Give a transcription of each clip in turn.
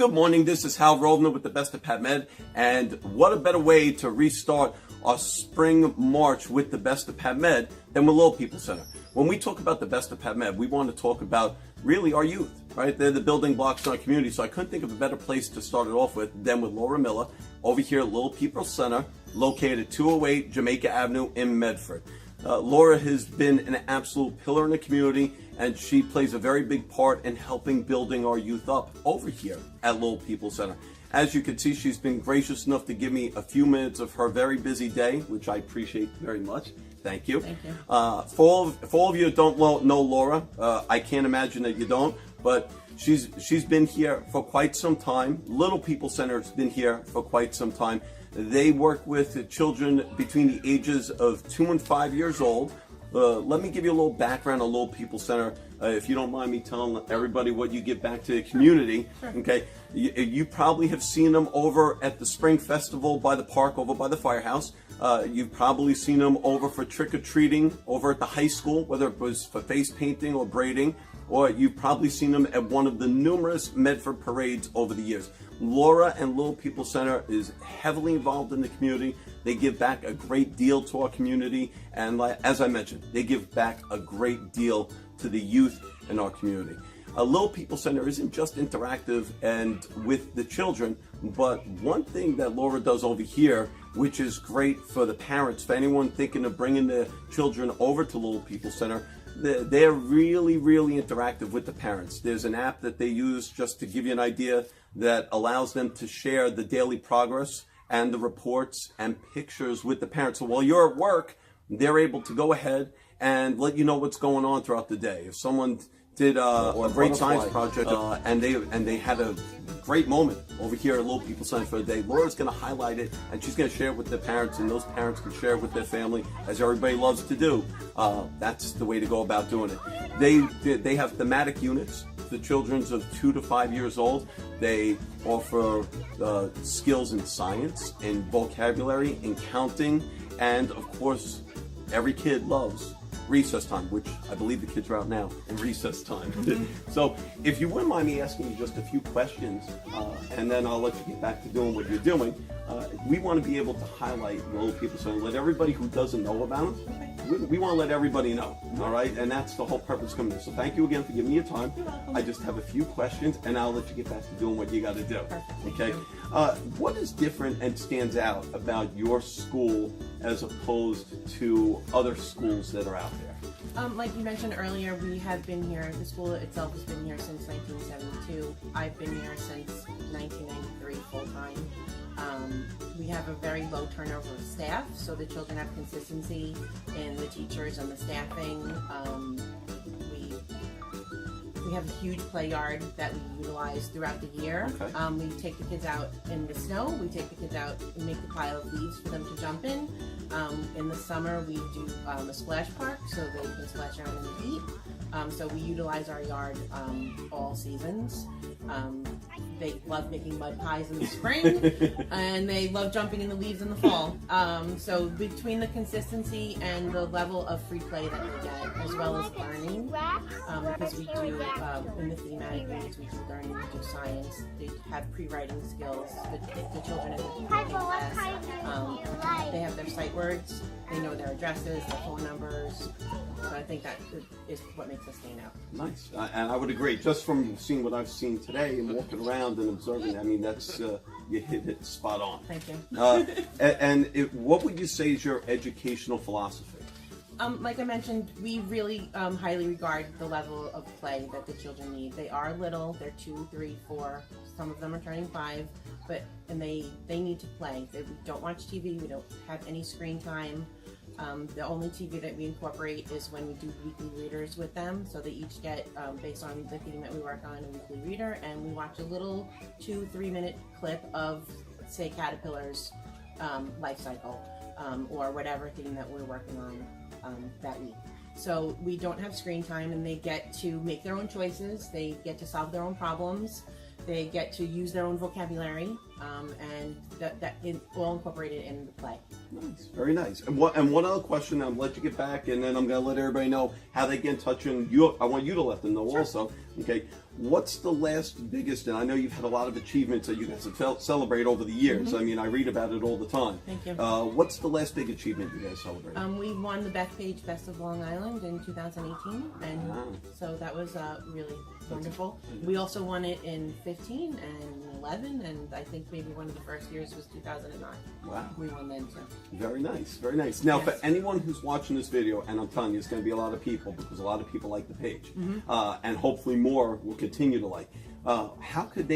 Good morning, this is Hal Rovner with the Best of PAVmed, and what a better way to restart our spring march with the Best of PAVmed than with Little People Center. When we talk about the Best of PAVmed, we want to talk about really our youth, right? They're the building blocks in our community, so I couldn't think of a better place to start it off with than with Laura Miller over here at Little People Center, located at 208 Jamaica Avenue in Medford. Laura has been an absolute pillar in the community, and she plays a very big part in helping building our youth up over here at Little People Center. As you can see, she's been gracious enough to give me a few minutes of her very busy day, which I appreciate very much. Thank you. Thank you. For all of you that don't know Laura, I can't imagine that you don't, but she's been here for quite some time. Little People Center has been here for quite some time. They work with children between the ages of 2 and 5 years old. Let me give you a little background on Little People Center, if you don't mind me telling everybody what you give back to the community. Sure. Okay, you probably have seen them over at the Spring Festival by the park, over by the firehouse. You've probably seen them over for trick-or-treating over at the high school, whether it was for face painting or braiding, or you've probably seen them at one of the numerous Medford parades over the years. Laura and Little People Center is heavily involved in the community. They give back a great deal to our community, and as I mentioned, they give back a great deal to the youth in our community. Little People Center isn't just interactive and with the children, but one thing that Laura does over here, which is great for the parents, for anyone thinking of bringing their children over to Little People Center, they're really, really interactive with the parents. There's an app that they use, just to give you an idea, that allows them to share the daily progress and the reports and pictures with the parents. So while you're at work, they're able to go ahead and let you know what's going on throughout the day. If someone did a great science project and they had a great moment over here at Little People Center for the day, Laura's going to highlight it, and she's going to share it with their parents, and those parents can share it with their family, as everybody loves to do. That's the way to go about doing it. They have thematic units for children of 2 to 5 years old. They offer skills in science, in vocabulary, in counting, and of course, every kid loves recess time, which I believe the kids are out now in recess time. So if you wouldn't mind me asking you just a few questions, and then I'll let you get back to doing what you're doing. We want to be able to highlight Little People Center, let everybody who doesn't know about them, we want to let everybody know, all right? And that's the whole purpose of coming here. So thank you again for giving me your time. I just have a few questions, and I'll let you get back to doing what you got to do. Okay? What is different and stands out about your school as opposed to other schools that are out there? Like you mentioned earlier, we have been here, the school itself has been here since 1972. I've been here since 1993 full-time. We have a very low turnover of staff, so the children have consistency in the teachers and the staffing. We have a huge play yard that we utilize throughout the year. Okay. We take the kids out in the snow. We take the kids out and make a pile of leaves for them to jump in. In the summer, we do a splash park so they can splash around in the heat. So we utilize our yard all seasons. They love making mud pies in the spring, and they love jumping in the leaves in the fall. So between the consistency and the level of free play that they get, as well as learning, because we do in the thematic units, we do learning, we do science. They have pre-writing skills. The children in the class, they have their sight words. They know their addresses, their phone numbers. So I think that is what makes us stand out. Nice, and I would agree. Just from seeing what I've seen today and walking around and observing, I mean, that's you hit it spot on. Thank you. What would you say is your educational philosophy? Like I mentioned, we really highly regard the level of play that the children need. They are little; they're 2, 3, 4. Some of them are turning 5, and they need to play. We don't watch TV. We don't have any screen time. The only TV that we incorporate is when we do weekly readers with them. So they each get, based on the theme that we work on, a weekly reader, and we watch a little 2-3 minute clip of, say, Caterpillar's life cycle, or whatever theme that we're working on that week. So we don't have screen time, and they get to make their own choices. They get to solve their own problems. They get to use their own vocabulary, and that is all incorporated in the play. Nice, very nice. And one other question, I'll let you get back, and then I'm going to let everybody know how they get in touch, and I want you to let them know also. Okay, what's the last biggest, and I know you've had a lot of achievements that you guys have celebrate over the years. I mean, I read about it all the time. Thank you. What's the last big achievement you guys celebrated? We won the Bethpage Best of Long Island in 2018, and so that was really wonderful. We also won it in 15 and 11, and I think maybe one of the first years was 2009. Wow. We won then too. Very nice, very nice. Now, Yes. for anyone who's watching this video, and I'm telling you, it's going to be a lot of people because a lot of people like the page, and hopefully more will continue to like. How could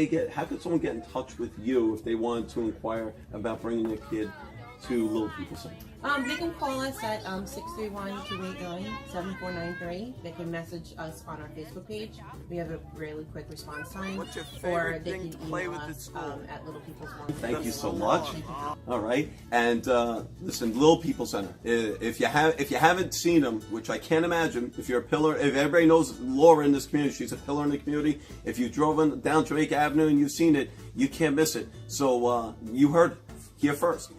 someone get in touch with you if they wanted to inquire about bringing their kid to Little People Center? They can call us at 631-289-7493. They can message us on our Facebook page. We have a really quick response time. What's your Or favorite they thing can to play email with at us school? at Little People's Thank you so much. All right, and listen, Little People Center. If you haven't seen them, which I can't imagine, if you're a pillar, if everybody knows Laura in this community, she's a pillar in the community. If you drove down Jamaica Avenue and you've seen it, you can't miss it. So you heard it here first.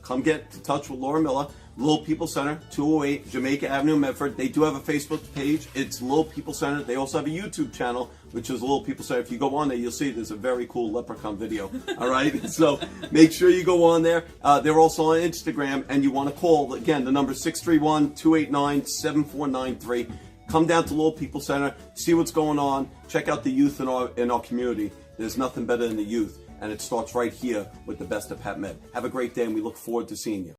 Come get in touch with Laura Miller. Little People Center, 208 Jamaica Avenue, Medford. They do have a Facebook page. It's Little People Center. They also have a YouTube channel, which is Little People Center. If you go on there, you'll see there's a very cool leprechaun video. All right? So make sure you go on there. They're also on Instagram, and you want to call, again, the number 631-289-7493. Come down to Little People Center, see what's going on, check out the youth in our community. There's nothing better than the youth, and it starts right here with the best of Pat Med. Have a great day, and we look forward to seeing you.